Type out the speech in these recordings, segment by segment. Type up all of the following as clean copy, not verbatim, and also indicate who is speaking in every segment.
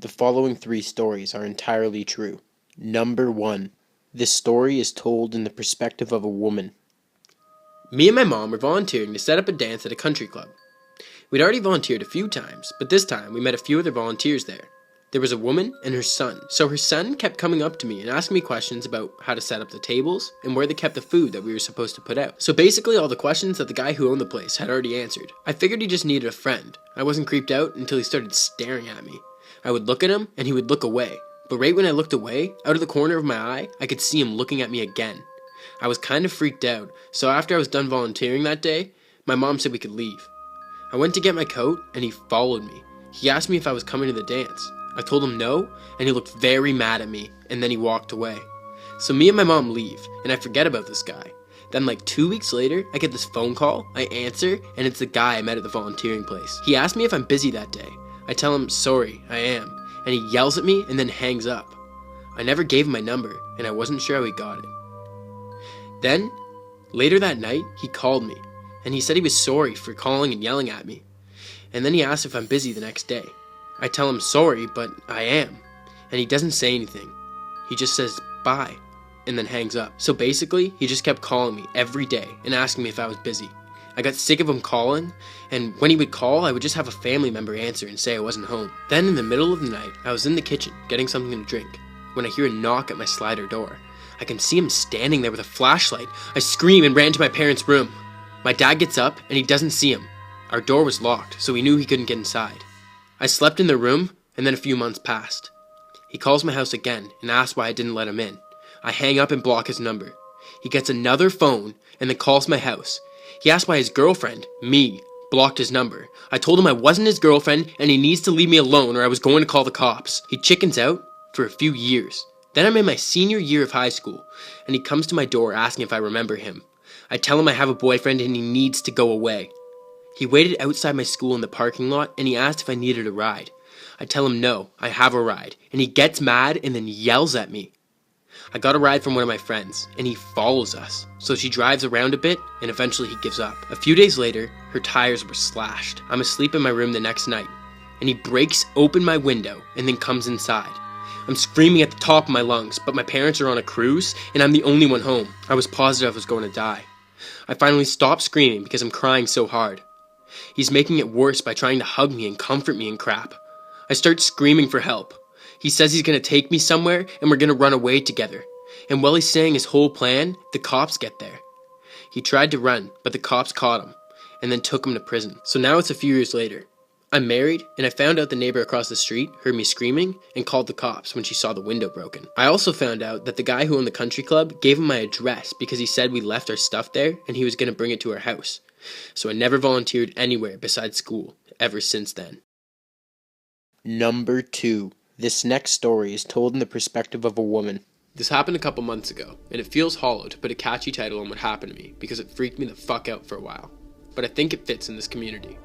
Speaker 1: The following 3 stories are entirely true. Number 1. This story is told in the perspective of a woman.
Speaker 2: Me and my mom were volunteering to set up a dance at a country club. We'd already volunteered a few times, but this time we met a few other volunteers there. There was a woman and her son, so her son kept coming up to me and asking me questions about how to set up the tables and where they kept the food that we were supposed to put out. So basically all the questions that the guy who owned the place had already answered. I figured he just needed a friend. I wasn't creeped out until he started staring at me. I would look at him and he would look away, but right when I looked away, out of the corner of my eye, I could see him looking at me again. I was kind of freaked out, so after I was done volunteering that day, my mom said we could leave. I went to get my coat and he followed me. He asked me if I was coming to the dance. I told him no, and he looked very mad at me, and then he walked away. So me and my mom leave, and I forget about this guy. Then like 2 weeks later, I get this phone call, I answer, and it's the guy I met at the volunteering place. He asked me if I'm busy that day. I tell him, sorry, I am, and he yells at me and then hangs up. I never gave him my number, and I wasn't sure how he got it. Then, later that night, he called me, and he said he was sorry for calling and yelling at me. And then he asked if I'm busy the next day. I tell him sorry, but I am. And he doesn't say anything. He just says bye, and then hangs up. So basically, he just kept calling me every day and asking me if I was busy. I got sick of him calling, and when he would call, I would just have a family member answer and say I wasn't home. Then in the middle of the night, I was in the kitchen getting something to drink when I hear a knock at my slider door. I can see him standing there with a flashlight. I scream and ran to my parents' room. My dad gets up, and he doesn't see him. Our door was locked, so he knew he couldn't get inside. I slept in the room, and then a few months passed. He calls my house again and asks why I didn't let him in. I hang up and block his number. He gets another phone and then calls my house. He asks why his girlfriend, me, blocked his number. I told him I wasn't his girlfriend and he needs to leave me alone or I was going to call the cops. He chickens out for a few years. Then I'm in my senior year of high school, and he comes to my door asking if I remember him. I tell him I have a boyfriend and he needs to go away. He waited outside my school in the parking lot and he asked if I needed a ride. I tell him no, I have a ride, and he gets mad and then yells at me. I got a ride from one of my friends, and he follows us, so she drives around a bit and eventually he gives up. A few days later, her tires were slashed. I'm asleep in my room the next night, and he breaks open my window and then comes inside. I'm screaming at the top of my lungs, but my parents are on a cruise and I'm the only one home. I was positive I was going to die. I finally stop screaming because I'm crying so hard. He's making it worse by trying to hug me and comfort me and crap. I start screaming for help. He says he's going to take me somewhere and we're going to run away together. And while he's saying his whole plan, the cops get there. He tried to run, but the cops caught him and then took him to prison. So now it's a few years later. I'm married, and I found out the neighbor across the street heard me screaming and called the cops when she saw the window broken. I also found out that the guy who owned the country club gave him my address because he said we left our stuff there and he was going to bring it to our house. So I never volunteered anywhere besides school ever since then.
Speaker 1: Number 2. This next story is told in the perspective of a woman.
Speaker 2: This happened a couple months ago, and it feels hollow to put a catchy title on what happened to me because it freaked me the fuck out for a while. But I think it fits in this community.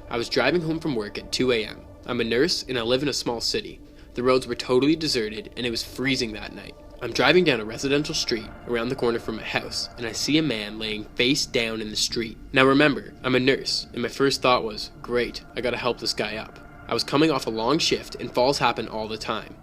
Speaker 2: I was driving home from work at 2 a.m. I'm a nurse and I live in a small city. The roads were totally deserted and it was freezing that night. I'm driving down a residential street around the corner from my house and I see a man laying face down in the street. Now remember, I'm a nurse and my first thought was, great, I gotta help this guy up. I was coming off a long shift and falls happen all the time.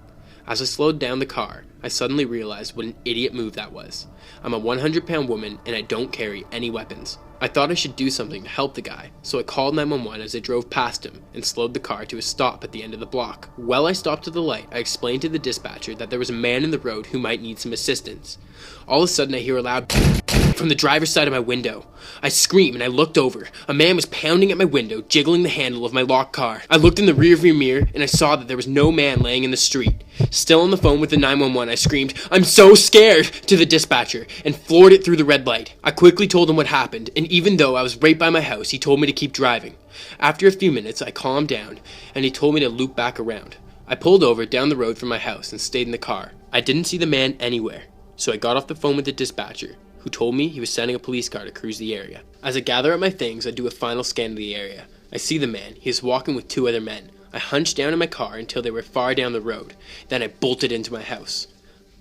Speaker 2: As I slowed down the car, I suddenly realized what an idiot move that was. I'm a 100-pound woman and I don't carry any weapons. I thought I should do something to help the guy, so I called 911 as I drove past him and slowed the car to a stop at the end of the block. While I stopped at the light, I explained to the dispatcher that there was a man in the road who might need some assistance. All of a sudden I hear a loud from the driver's side of my window. I scream and I looked over. A man was pounding at my window, jiggling the handle of my locked car. I looked in the rearview mirror and I saw that there was no man laying in the street. Still on the phone with the 911, I screamed, "I'm so scared!" to the dispatcher and floored it through the red light. I quickly told him what happened, and even though I was right by my house, he told me to keep driving. After a few minutes, I calmed down and he told me to loop back around. I pulled over down the road from my house and stayed in the car. I didn't see the man anywhere, so I got off the phone with the dispatcher, who told me he was sending a police car to cruise the area. As I gather up my things, I do a final scan of the area. I see the man. He is walking with 2 other men. I hunched down in my car until they were far down the road. Then I bolted into my house.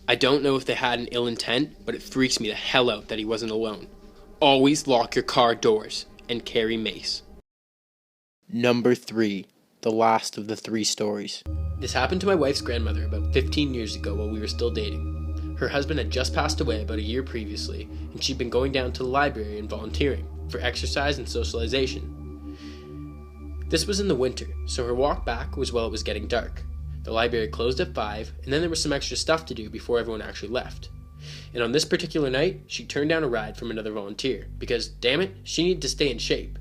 Speaker 2: I don't know if they had an ill intent, but it freaks me the hell out that he wasn't alone. Always lock your car doors and carry mace.
Speaker 1: Number 3. the last of the 3 stories.
Speaker 2: This happened to my wife's grandmother about 15 years ago while we were still dating. Her husband had just passed away about a year previously, and she'd been going down to the library and volunteering for exercise and socialization. This was in the winter, so her walk back was while it was getting dark. The library closed at 5, and then there was some extra stuff to do before everyone actually left. And on this particular night, she turned down a ride from another volunteer, because, damn it, she needed to stay in shape.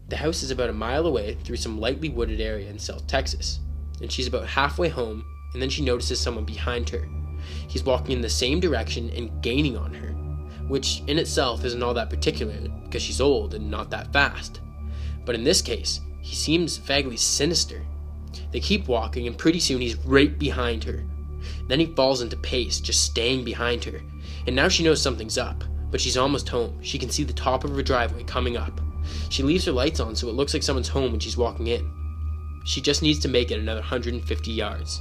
Speaker 2: The house is about a mile away through some lightly wooded area in South Texas, and she's about halfway home, and then she notices someone behind her. He's walking in the same direction and gaining on her, which in itself isn't all that particular, because she's old and not that fast. But in this case, he seems vaguely sinister. They keep walking, and pretty soon he's right behind her. Then he falls into pace, just staying behind her. And now she knows something's up, but she's almost home. She can see the top of her driveway coming up. She leaves her lights on so it looks like someone's home when she's walking in. She just needs to make it another 150 yards.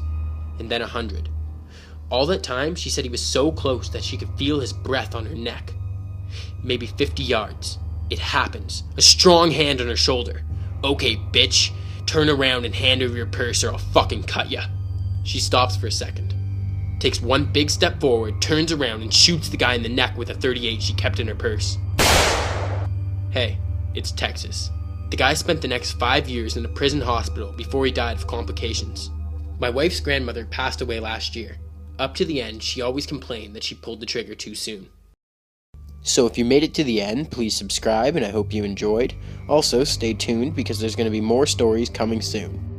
Speaker 2: And then 100. All that time, she said he was so close that she could feel his breath on her neck. Maybe 50 yards. It happens. A strong hand on her shoulder. "Okay, bitch. Turn around and hand over your purse or I'll fucking cut ya." She stops for a second, takes one big step forward, turns around and shoots the guy in the neck with a .38 she kept in her purse. Hey, it's Texas. The guy spent the next 5 years in a prison hospital before he died of complications. My wife's grandmother passed away last year. Up to the end, she always complained that she pulled the trigger too soon.
Speaker 1: So if you made it to the end, please subscribe and I hope you enjoyed. Also, stay tuned because there's going to be more stories coming soon.